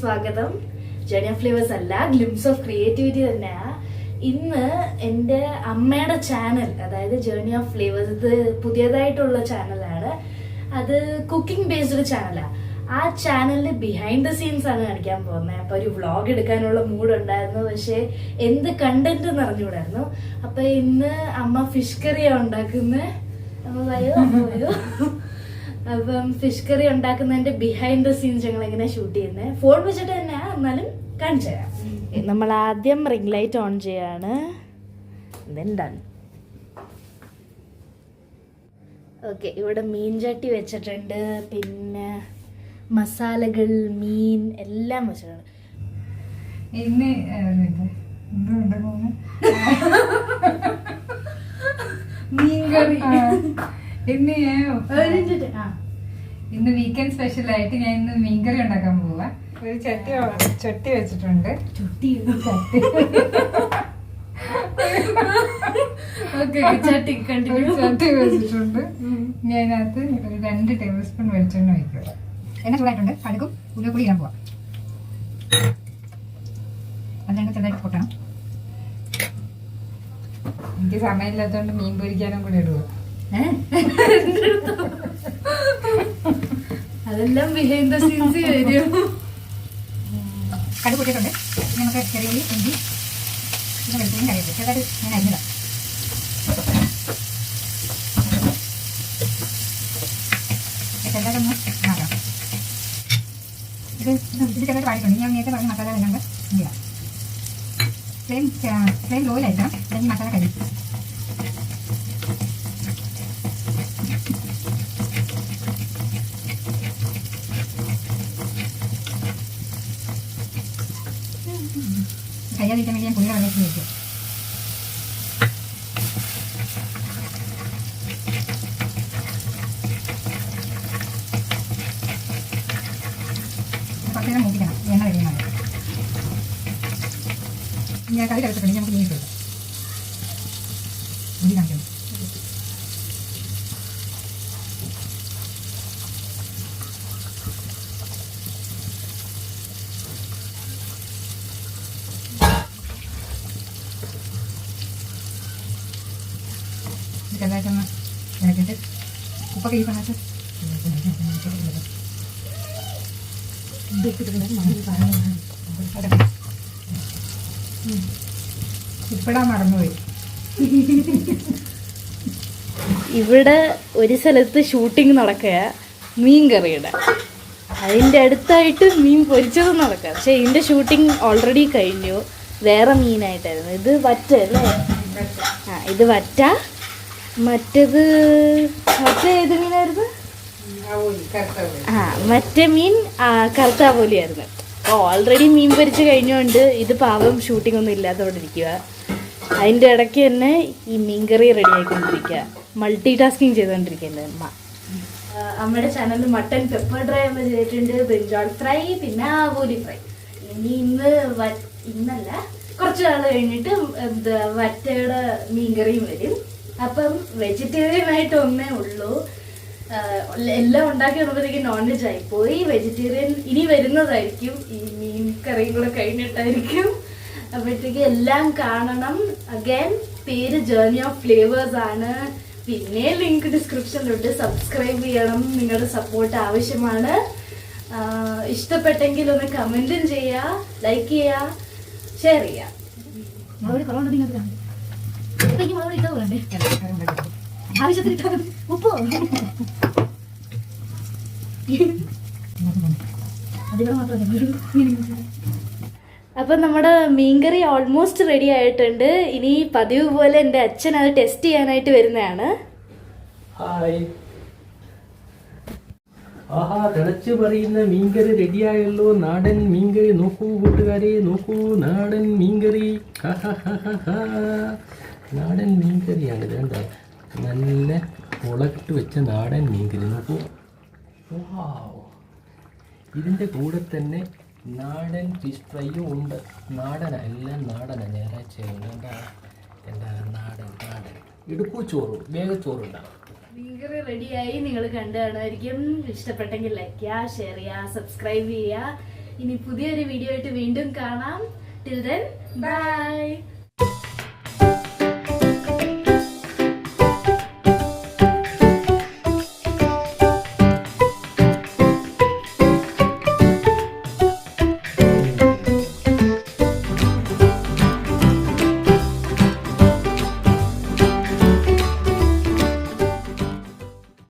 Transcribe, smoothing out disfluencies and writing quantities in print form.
സ്വാഗതം. Journey of flavours അല്ല, glimpse of creativity തന്നെയാ. ഇന്ന് എൻ്റെ അമ്മയുടെ ചാനൽ, അതായത് ജേണി ഓഫ് ഫ്ലേവേഴ്സ്, ഇത് പുതിയതായിട്ടുള്ള ചാനലാണ്. അത് കുക്കിംഗ് ബേസ്ഡ് ചാനലാണ്. ആ ചാനലിൽ ബിഹൈൻഡ് ദ സീൻസ് ആണ് കാണിക്കാൻ പോകുന്നത്. അപ്പൊ ഒരു വ്ളോഗ് എടുക്കാനുള്ള മൂഡ് ഉണ്ടായിരുന്നു, പക്ഷെ എന്ത് കണ്ടന്റ് എന്ന് അറിഞ്ഞുകൂടായിരുന്നു. അപ്പൊ ഇന്ന് അമ്മ ഫിഷ് കറിയാണ് ഉണ്ടാക്കുന്നത്. അപ്പം ഫിഷ് കറി ഉണ്ടാക്കുന്നതിന്റെ ബിഹൈൻഡ് ദ സീൻസ് ഞങ്ങൾ എങ്ങനെ ഷൂട്ട് ചെയ്യുന്നത്, ഫോൺ വെച്ചിട്ട് തന്നെ, എന്നാലും കാണിച്ചു തരാം. നമ്മൾ ആദ്യം റിംഗ് ലൈറ്റ് ഓൺ ചെയ്യാണ്. ഡൺ. ഓക്കെ, ഇവിടെ മീൻ ചട്ടി വെച്ചിട്ടുണ്ട്, പിന്നെ മസാലകൾ, മീൻ എല്ലാം വെച്ചിട്ടുണ്ട്. ഇന്ന് മീൻകറി ഇന്ന് വീക്കെൻഡ് സ്പെഷ്യൽ ആയിട്ട് ഞാൻ ഇന്ന് മീൻകറി ഉണ്ടാക്കാൻ പോവാ. ഒരു ചട്ടി വെച്ചിട്ടുണ്ട്. ചട്ടി വെച്ചിട്ടുണ്ട്. ഞാനകത്ത് ഒരു 2 ടേബിൾ സ്പൂൺ വെളിച്ചെണ്ണ വയ്ക്കുക. എണ്ണ ചൂടായിട്ടുണ്ട്. കടുകും ഉലുവപ്പൊടി ഇടാൻ പോവാം. അതിനാണ് ചെറുതായിട്ട് പൊട്ടണം. എനിക്ക് സമയമില്ലാത്തതുകൊണ്ട് മീൻ പൊരിക്കാനും കൂടി ഇടുക. അതെല്ലാം ബിഹൈൻഡ് ദ സീൻസ് വരും. കടുക് പൊട്ടിയിട്ടുണ്ട്. നമുക്ക് ചെറിയ ഉള്ളി, ഇഞ്ചി, പിന്നെ വെളുത്തുള്ളിയും കറിവേപ്പില ചെറുതായിട്ട് ഞാൻ അരിഞ്ഞിടാം. ചെറുതായിട്ടൊന്ന് മാറാം. ഇത് ചെറുതായിട്ട് വാടിയിട്ടുണ്ട്. ഞാൻ നേരത്തെ പറഞ്ഞ മസാല എല്ലാം ഇടാം. ഫ്ലെയിം ലോയിലായിരിക്കണം, അല്ലെങ്കിൽ മസാല കഴിക്കും. കഴിയാതിരിക്കാൻ വേണ്ടി ഞാൻ പുളിയുടെ വെള്ളത്തിൽ വയ്ക്കും. കുറച്ച് നേരം മൂപ്പിക്കണം, എണ്ണ കഴിയുന്നത്. ഞാൻ കറി കഴിച്ചിട്ടുണ്ട്. നമുക്ക് മീൻ ഇട്ടു മീൻ കാണിക്കണം. ചെറുതായിട്ടൊന്ന് ഇളക്കിയിട്ട് ഉപ്പൊക്കെ ഈ സമയത്ത് ഉപ്പിടാൻ മറന്നുപോയി. ഇവിടെ ഒരു സ്ഥലത്ത് ഷൂട്ടിംഗ് നടക്കുക, മീൻ കറിയുടെ. അതിൻ്റെ അടുത്തായിട്ട് മീൻ പൊരിച്ചതും നടക്കുക. പക്ഷെ ഇതിൻ്റെ ഷൂട്ടിംഗ് ഓൾറെഡി കഴിഞ്ഞു. വേറെ മീനായിട്ടായിരുന്നു. ഇത് വറ്റ അല്ലേ? ഇത് വറ്റ. മറ്റേ ഏത് മീനായിരുന്നു? മറ്റേ മീൻ കറുത്താപോലിയായിരുന്നു. അപ്പോൾ ഓൾറെഡി മീൻ പൊരിച്ച് കഴിഞ്ഞുകൊണ്ട് ഇത് പാവം ഷൂട്ടിംഗ് ഒന്നും ഇല്ലാത്തതുകൊണ്ടിരിക്കുക. അതിൻ്റെ ഇടയ്ക്ക് തന്നെ ഈ മീൻകറി റെഡി ആയിക്കൊണ്ടിരിക്കുക, മൾട്ടി ടാസ്കിങ് ചെയ്തുകൊണ്ടിരിക്കുന്നത് അമ്മ. അമ്മയുടെ ചാനലിൽ മട്ടൻ പെപ്പർ ഡ്രൈ അമ്മ ചെയ്തിട്ടുണ്ട്, ബ്രിഞ്ചാൾ ഫ്രൈ, പിന്നെ ആവോലി ഫ്രൈ. ഇനി ഇന്നല്ല, കുറച്ച് നാൾ കഴിഞ്ഞിട്ട് വറ്റയുടെ മീൻകറിയും വരും. അപ്പം വെജിറ്റേറിയൻ ആയിട്ട് ഒന്നേ ഉള്ളൂ. എല്ലാം ഉണ്ടാക്കി വന്നപ്പോഴത്തേക്ക് നോൺ വെജ് ആയിപ്പോയി. വെജിറ്റേറിയൻ ഇനി വരുന്നതായിരിക്കും, ഈ മീൻ കറിയും കൂടെ കഴിഞ്ഞിട്ടായിരിക്കും. അപ്പോഴത്തേക്ക് എല്ലാം കാണണം. അഗൈൻ പേര് ജേർണി ഓഫ് ഫ്ലേവേഴ്സ് ആണ്. പിന്നെ ലിങ്ക് ഡിസ്ക്രിപ്ഷനിലുണ്ട്. സബ്സ്ക്രൈബ് ചെയ്യണം, നിങ്ങളുടെ സപ്പോർട്ട് ആവശ്യമാണ്. ഇഷ്ടപ്പെട്ടെങ്കിൽ ഒന്ന് കമന്റും ചെയ്യുക, ലൈക്ക് ചെയ്യുക, ഷെയർ ചെയ്യുക. ഉപ്പോ അപ്പൊ നമ്മുടെ മീൻകറി ഓൾമോസ്റ്റ് റെഡി ആയിട്ടുണ്ട്. ഇനി പതിവ് പോലെ എൻ്റെ അച്ഛൻ അത് ടെസ്റ്റ് ചെയ്യാനായിട്ട് വരുന്നതാണ്. ഹായ്. ആഹാ, തിളച്ചു പറയുന്ന മീൻകറി റെഡിയായല്ലോ. നാടൻ മീൻകറി നോക്കൂ കൂട്ടുകാരെ, നോക്കൂ. നാടൻ മീൻകറി, നാടൻ മീൻകറിയാണ്. വേണ്ട, നല്ല മുളകിട്ട് വെച്ച നാടൻ മീൻകറി നോക്കൂ. വാവ്. ഇതിൻ്റെ കൂടെ തന്നെ നാടൻ ഫിഷ് ഫ്രൈയും ഉണ്ട്. എല്ലാം നാടനാണ്. ഞായറാഴ്ച എന്താ നാടൻ ഇടുപ്പൂ ചോറും വേഗച്ചോറുണ്ടാകും. മീൻകറി റെഡിയായി. നിങ്ങൾ കണ്ടു കാണുമായിരിക്കും. ഇഷ്ടപ്പെട്ടെങ്കിൽ ലൈക്ക് ചെയ്യുക, ഷെയർ ചെയ്യുക, സബ്സ്ക്രൈബ് ചെയ്യുക. ഇനി പുതിയൊരു വീഡിയോ ആയിട്ട് വീണ്ടും കാണാം. Till then bye.